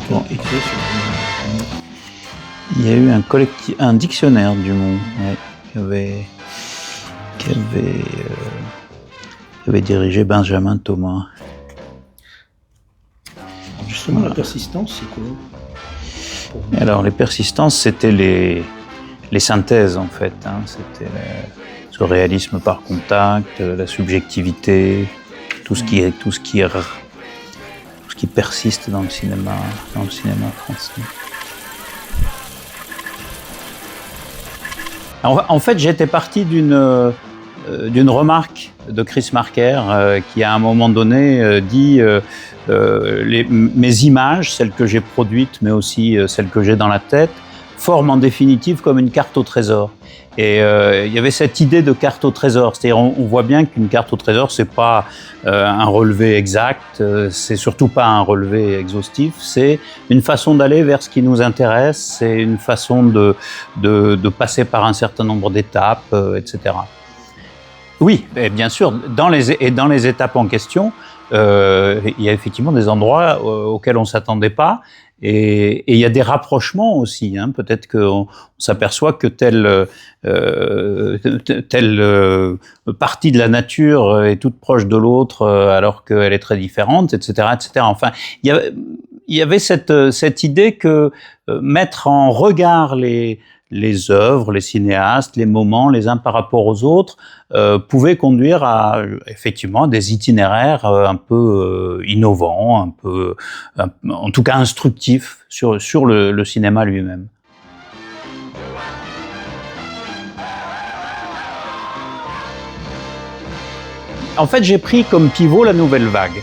Bon, écrit sur il y a eu un dictionnaire du monde, ouais, qui avait dirigé Benjamin Thomas. Justement, la persistance, c'est quoi? Alors, les persistances, c'était les synthèses, en fait. Hein. C'était ce réalisme par contact, la subjectivité, tout ce qui persiste dans le cinéma français. En fait, j'étais parti d'une remarque de Chris Marker qui, à un moment donné, dit mes images, celles que j'ai produites, mais aussi celles que j'ai dans la tête, forment en définitive comme une carte au trésor. Et il y avait cette idée de carte au trésor, c'est-à-dire on voit bien qu'une carte au trésor, c'est pas un relevé exact, c'est surtout pas un relevé exhaustif, c'est une façon d'aller vers ce qui nous intéresse, c'est une façon de passer par un certain nombre d'étapes, etc. Oui, et bien sûr, dans les étapes en question, il y a effectivement des endroits auxquels on s'attendait pas. Et il y a des rapprochements aussi. Hein. Peut-être qu'on s'aperçoit que telle partie de la nature est toute proche de l'autre alors qu'elle est très différente, etc., etc. Enfin, il y avait cette idée que mettre en regard les œuvres, les cinéastes, les moments, les uns par rapport aux autres, pouvait conduire à effectivement des itinéraires un peu innovants, en tout cas instructifs sur le cinéma lui-même. En fait, j'ai pris comme pivot la nouvelle vague,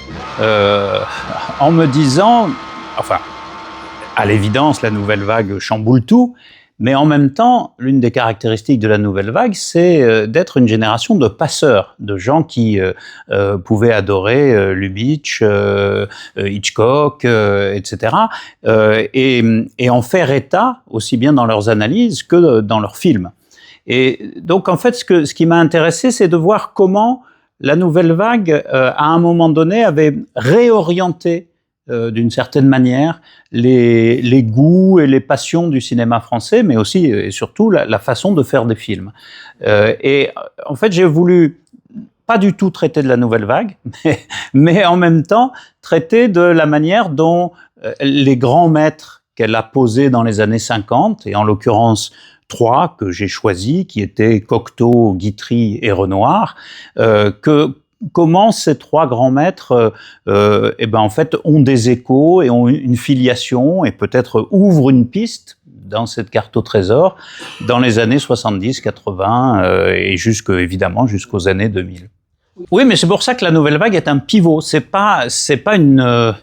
en me disant, enfin, à l'évidence, la nouvelle vague chamboule tout. Mais en même temps, l'une des caractéristiques de la nouvelle vague, c'est d'être une génération de passeurs, de gens qui pouvaient adorer Lubitsch, Hitchcock, etc. Et en faire état, aussi bien dans leurs analyses que dans leurs films. Et donc, en fait, ce qui m'a intéressé, c'est de voir comment la nouvelle vague, à un moment donné, avait réorienté d'une certaine manière les goûts et les passions du cinéma français, mais aussi et surtout la façon de faire des films. Et en fait, j'ai voulu pas du tout traiter de la nouvelle vague, mais en même temps traiter de la manière dont les grands maîtres qu'elle a posés dans les années 50, et en l'occurrence 3 que j'ai choisis, qui étaient Cocteau, Guitry et Renoir, comment ces 3 grands maîtres, en fait, ont des échos et ont une filiation et peut-être ouvrent une piste dans cette carte au trésor dans les années 70, 80 et évidemment jusqu'aux années 2000. Oui, mais c'est pour ça que la nouvelle vague est un pivot. C'est pas un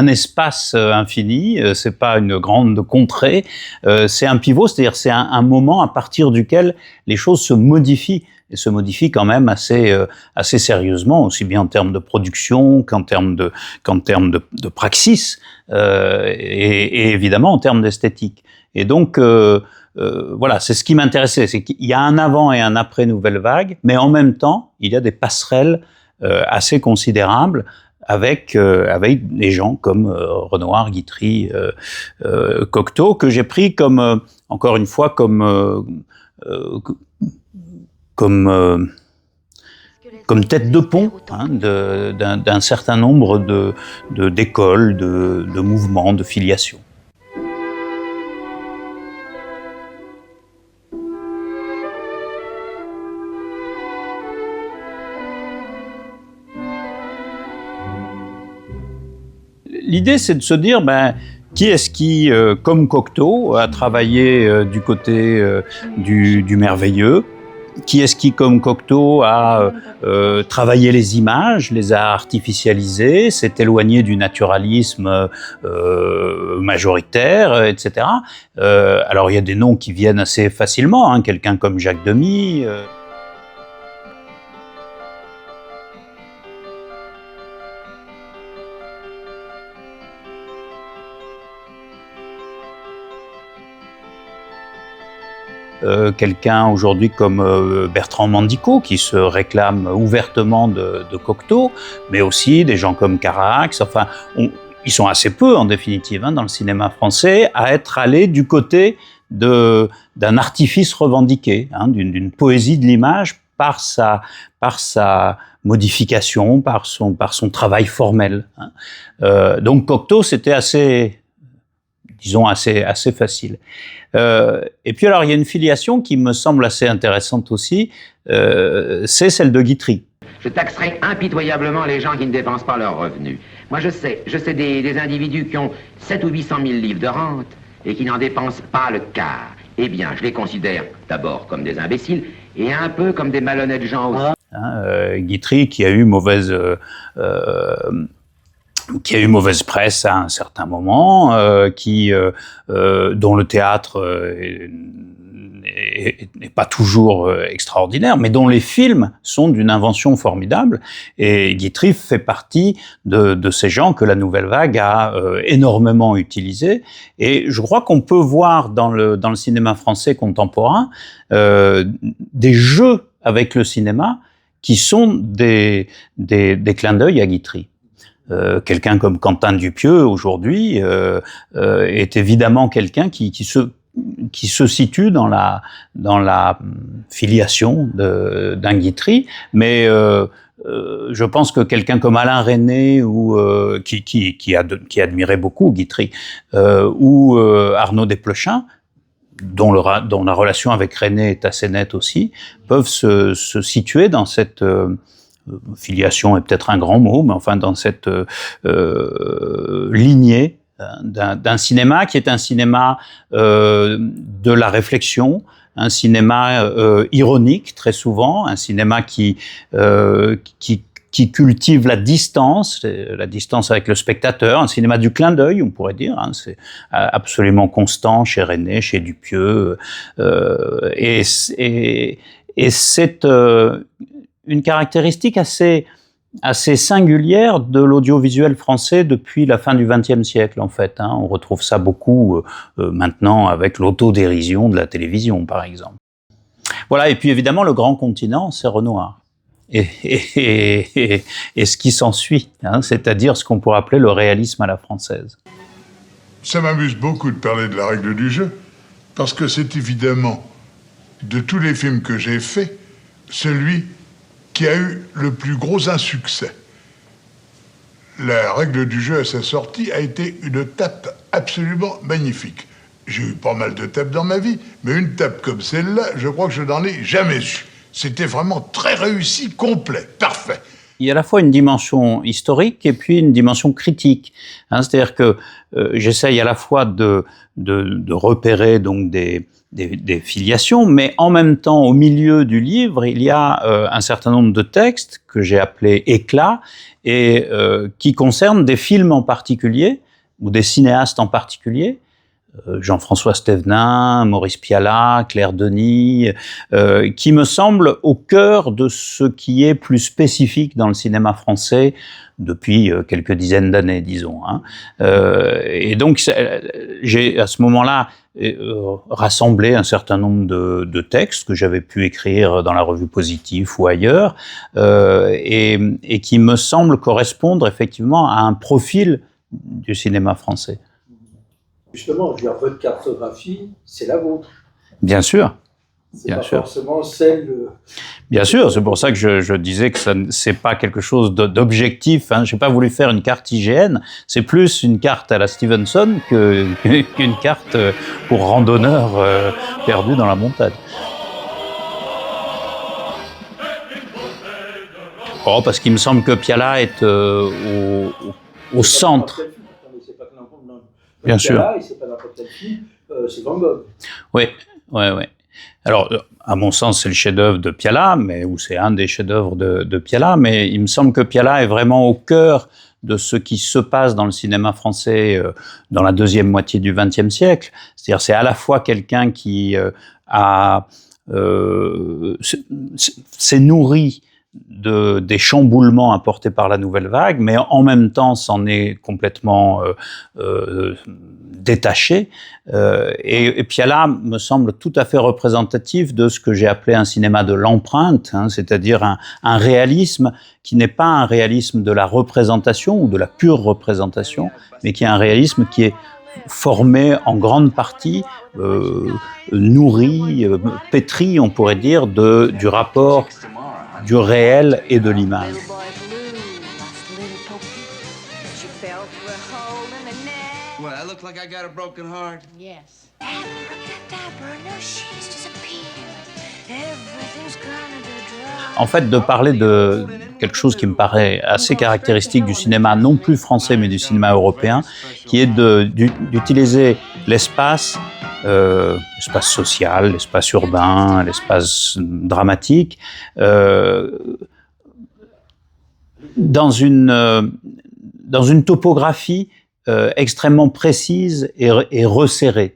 espace infini, c'est pas une grande contrée. C'est un pivot, c'est-à-dire c'est un moment à partir duquel les choses se modifient. Et se modifient quand même assez sérieusement, aussi bien en termes de production qu'en termes de praxis, et évidemment en termes d'esthétique. Et donc voilà, c'est ce qui m'intéressait, c'est qu'il y a un avant et un après nouvelle vague, mais en même temps, il y a des passerelles assez considérables avec des gens comme Renoir, Guitry, Cocteau, que j'ai pris comme encore une fois comme tête de pont d'un certain nombre d'écoles, de mouvements, de filiations. L'idée, c'est de se dire, qui est-ce qui, comme Cocteau, a travaillé du côté du merveilleux? Qui est-ce qui, comme Cocteau, a travaillé les images, les a artificialisées, s'est éloigné du naturalisme majoritaire, etc. Alors, il y a des noms qui viennent assez facilement, hein, quelqu'un comme Jacques Demy. Quelqu'un aujourd'hui comme Bertrand Mandico, qui se réclame ouvertement de Cocteau, mais aussi des gens comme Carax. Enfin, ils sont assez peu en définitive dans le cinéma français à être allés du côté d'un artifice revendiqué, d'une poésie de l'image par sa modification, par son travail formel. Donc Cocteau, c'était assez facile. Et puis alors, il y a une filiation qui me semble assez intéressante aussi, c'est celle de Guitry. Je taxerai impitoyablement les gens qui ne dépensent pas leurs revenus. Moi, je sais des individus qui ont 700 ou 800 000 livres de rente et qui n'en dépensent pas le quart. Eh bien, je les considère d'abord comme des imbéciles et un peu comme des malhonnêtes gens aussi. Guitry, qui a eu mauvaise presse à un certain moment, dont le théâtre n'est pas toujours extraordinaire, mais dont les films sont d'une invention formidable. Et Guitry fait partie de ces gens que la Nouvelle Vague a énormément utilisés. Et je crois qu'on peut voir dans le cinéma français contemporain des jeux avec le cinéma qui sont des clins d'œil à Guitry. Quelqu'un comme Quentin Dupieux aujourd'hui est évidemment quelqu'un qui se situe dans la filiation d'un Guitry, mais je pense que quelqu'un comme Alain Resnais ou qui admirait beaucoup Guitry ou Arnaud Desplechin, dont la relation avec Resnais est assez nette aussi, peuvent se situer dans cette filiation est peut-être un grand mot, mais enfin dans cette lignée d'un cinéma qui est un cinéma de la réflexion, un cinéma ironique très souvent, un cinéma qui cultive la distance avec le spectateur, un cinéma du clin d'œil, on pourrait dire. C'est absolument constant chez Resnais, chez Dupieux, et c'est une caractéristique assez singulière de l'audiovisuel français depuis la fin du XXe siècle, en fait. On retrouve ça beaucoup maintenant avec l'autodérision de la télévision, par exemple. Voilà, et puis évidemment, le grand continent, c'est Renoir. Et ce qui s'ensuit, c'est-à-dire ce qu'on pourrait appeler le réalisme à la française. Ça m'amuse beaucoup de parler de la règle du jeu, parce que c'est évidemment, de tous les films que j'ai faits, celui qui a eu le plus gros insuccès. La règle du jeu à sa sortie a été une tape absolument magnifique. J'ai eu pas mal de tapes dans ma vie, mais une tape comme celle-là, je crois que je n'en ai jamais eu. C'était vraiment très réussi, complet, parfait. Il y a à la fois une dimension historique et puis une dimension critique. C'est-à-dire que j'essaye à la fois de repérer donc des filiations, mais en même temps, au milieu du livre, il y a un certain nombre de textes que j'ai appelés éclats et qui concernent des films en particulier ou des cinéastes en particulier. Jean-François Stévenin, Maurice Pialat, Claire Denis, qui me semblent au cœur de ce qui est plus spécifique dans le cinéma français depuis quelques dizaines d'années, disons. Et donc, j'ai à ce moment-là rassemblé un certain nombre de textes que j'avais pu écrire dans la revue Positif ou ailleurs, et qui me semblent correspondre effectivement à un profil du cinéma français. Justement, je veux dire, votre cartographie, c'est la vôtre. Bien sûr. C'est pas forcément celle de... Bien sûr, c'est pour ça que je disais que ça c'est pas quelque chose d'objectif. J'ai pas voulu faire une carte IGN. C'est plus une carte à la Stevenson qu'une carte pour randonneurs perdus dans la montagne. Oh, parce qu'il me semble que Pialat est au centre. Bien sûr. C'est pas n'importe quel film, c'est Van Gogh. Oui. Alors, à mon sens, c'est le chef-d'œuvre de Pialat, ou c'est un des chefs-d'œuvre de Pialat, mais il me semble que Pialat est vraiment au cœur de ce qui se passe dans le cinéma français dans la deuxième moitié du XXe siècle. C'est-à-dire, c'est à la fois quelqu'un qui s'est nourri des chamboulements apportés par la nouvelle vague, mais en même temps s'en est complètement détaché. Et Piala me semble tout à fait représentatif de ce que j'ai appelé un cinéma de l'empreinte, hein, c'est-à-dire un réalisme qui n'est pas un réalisme de la représentation ou de la pure représentation, mais qui est un réalisme qui est formé en grande partie, nourri, pétri, on pourrait dire, du rapport du réel et de l'image. What, I look like I got a broken heart? Yes. Abracadabra, no, she's disappeared. Everything's gonna be dry. En fait, de parler de quelque chose qui me paraît assez caractéristique du cinéma, non plus français, mais du cinéma européen, qui est d'utiliser l'espace, l'espace social, l'espace urbain, l'espace dramatique, dans une topographie extrêmement précise et resserrée.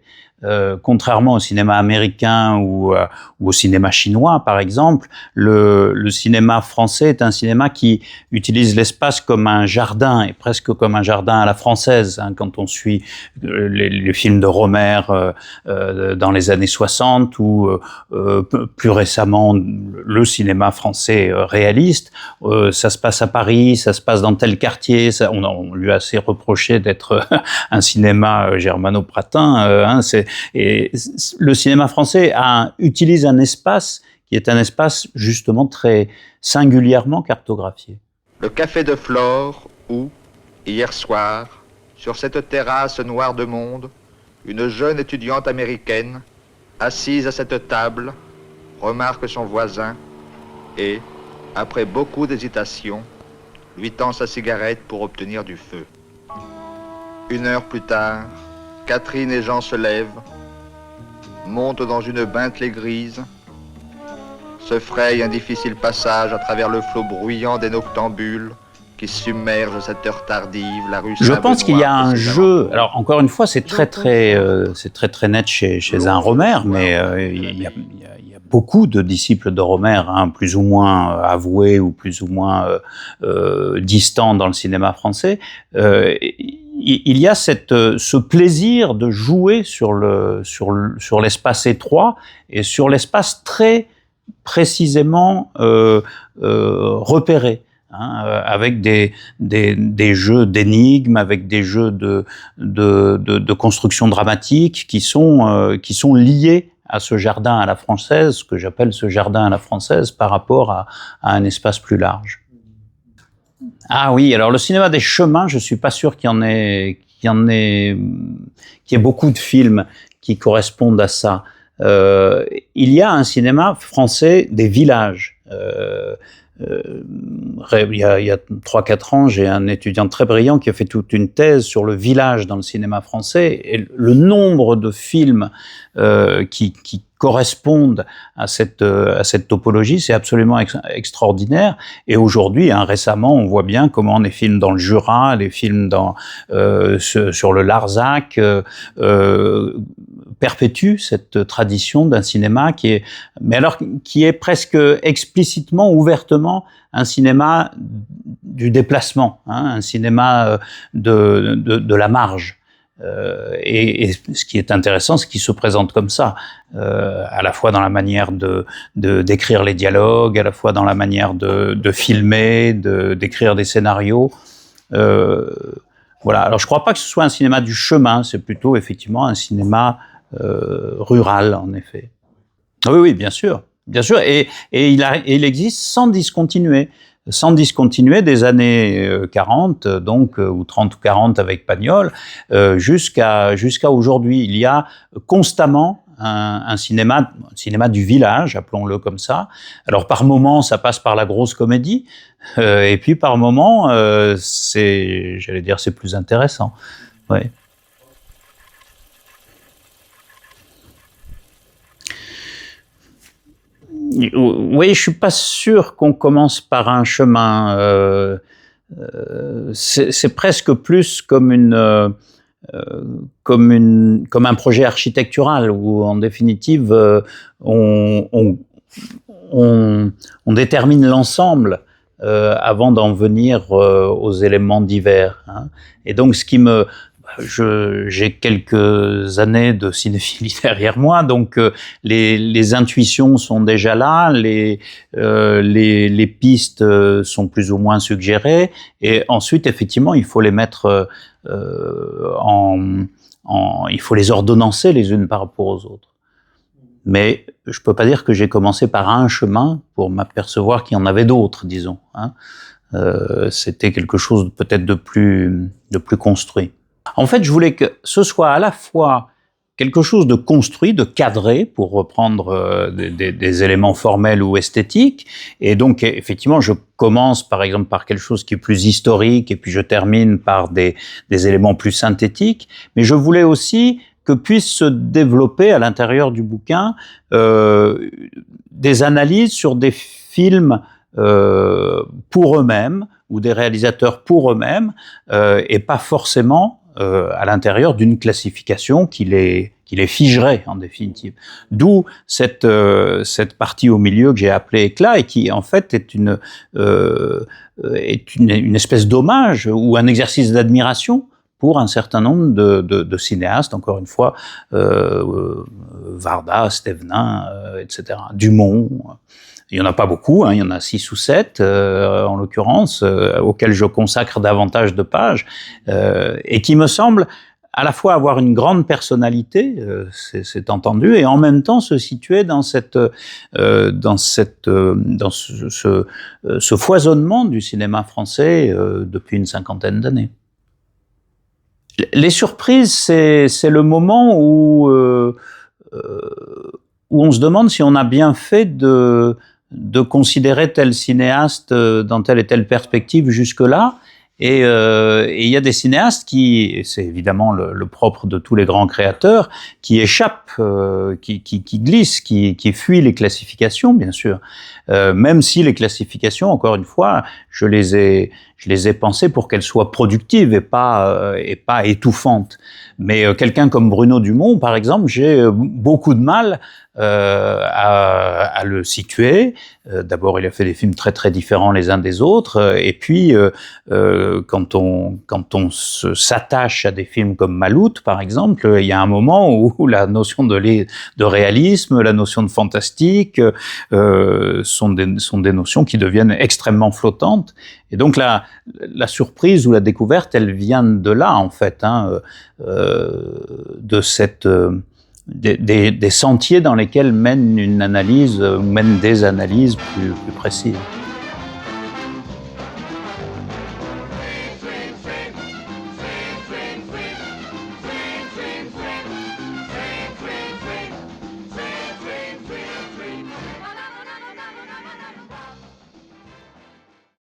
Contrairement au cinéma américain ou au cinéma chinois, par exemple, le cinéma français est un cinéma qui utilise l'espace comme un jardin, et presque comme un jardin à la française, hein, quand on suit les films de Rohmer dans les années 60, ou plus récemment le cinéma français réaliste. Ça se passe à Paris, ça se passe dans tel quartier, on lui a assez reproché d'être un cinéma germano-pratin, et le cinéma français utilise un espace qui est un espace justement très singulièrement cartographié. Le café de Flore où, hier soir, sur cette terrasse noire de monde, une jeune étudiante américaine, assise à cette table, remarque son voisin et, après beaucoup d'hésitation, lui tend sa cigarette pour obtenir du feu. 1 heure plus tard, Catherine et Jean se lèvent, montent dans une Bentley grise, se frayent un difficile passage à travers le flot bruyant des noctambules qui submergent cette heure tardive la rue Saint-Benoît. Je pense qu'il y a un jeu. Alors encore une fois, c'est très net chez un Rohmer, mais il y a beaucoup de disciples de Rohmer, hein, plus ou moins avoués ou plus ou moins distants dans le cinéma français. Il y a ce plaisir de jouer sur l'espace étroit et sur l'espace très précisément repéré, hein, avec des jeux d'énigmes, avec des jeux de construction dramatique qui sont liés à ce jardin à la française, ce que j'appelle ce jardin à la française par rapport à un espace plus large. Ah oui, alors le cinéma des chemins, je suis pas sûr qu'il y ait beaucoup de films qui correspondent à ça. Il y a un cinéma français des villages. Il y a 3-4 ans, j'ai un étudiant très brillant qui a fait toute une thèse sur le village dans le cinéma français, et le nombre de films qui correspondent à cette topologie, c'est absolument extraordinaire. Et aujourd'hui, hein, récemment, on voit bien comment les films dans le Jura, les films sur le Larzac perpétuent cette tradition d'un cinéma qui est presque explicitement, ouvertement un cinéma du déplacement, hein, un cinéma de la marge. Et ce qui est intéressant, c'est qu'il se présente comme ça, à la fois dans la manière d'écrire les dialogues, à la fois dans la manière de filmer, d'écrire des scénarios. Voilà. Alors je crois pas que ce soit un cinéma du chemin, c'est plutôt effectivement un cinéma rural, en effet. Oui, bien sûr. Et il existe sans discontinuer des années 40, donc, ou 30 ou 40 avec Pagnol, jusqu'à aujourd'hui. Il y a constamment un cinéma du village, appelons-le comme ça. Alors par moments, ça passe par la grosse comédie, et puis par moments, c'est plus intéressant. Ouais. Oui, je suis pas sûr qu'on commence par un chemin. C'est presque plus comme un projet architectural où, en définitive, on on détermine l'ensemble avant d'en venir aux éléments divers. Hein. Et donc, j'ai quelques années de cinéphilie derrière moi, donc les intuitions sont déjà là, les pistes sont plus ou moins suggérées, et ensuite, effectivement, il faut les mettre il faut les ordonnancer les unes par rapport aux autres. Mais je peux pas dire que j'ai commencé par un chemin pour m'apercevoir qu'il y en avait d'autres, disons. Hein. C'était quelque chose peut-être de plus construit. En fait, je voulais que ce soit à la fois quelque chose de construit, de cadré, pour reprendre des éléments formels ou esthétiques. Et donc, effectivement, je commence par exemple par quelque chose qui est plus historique, et puis je termine par des éléments plus synthétiques. Mais je voulais aussi que puissent se développer à l'intérieur du bouquin des analyses sur des films pour eux-mêmes, ou des réalisateurs pour eux-mêmes, et pas forcément à l'intérieur d'une classification qui les figerait en définitive. D'où cette partie au milieu que j'ai appelée éclat, et qui en fait est une espèce d'hommage ou un exercice d'admiration pour un certain nombre de cinéastes, encore une fois, Varda, Stévenin, etc., Dumont. Il y en a pas beaucoup, hein, il y en a 6 ou 7 en l'occurrence, auxquels je consacre davantage de pages, et qui me semblent à la fois avoir une grande personnalité, c'est entendu, et en même temps se situer dans ce foisonnement du cinéma français depuis une 50aine d'années. Les surprises, c'est le moment où on se demande si on a bien fait de considérer tel cinéaste dans telle et telle perspective jusque-là. Et il y a des cinéastes et c'est évidemment le propre de tous les grands créateurs, qui échappent, qui glissent, qui fuient les classifications, bien sûr. Même si les classifications, encore une fois, je les ai pensées pour qu'elles soient productives et pas étouffantes. Mais quelqu'un comme Bruno Dumont, par exemple, j'ai beaucoup de mal à le situer. D'abord, il a fait des films très très différents les uns des autres, et puis quand on s'attache à des films comme Maloute, par exemple, il y a un moment où la notion de réalisme, la notion de fantastique sont des notions qui deviennent extrêmement flottantes. Et donc la surprise ou la découverte, elle vient de là, en fait, hein, de des sentiers dans lesquels mène des analyses plus précises.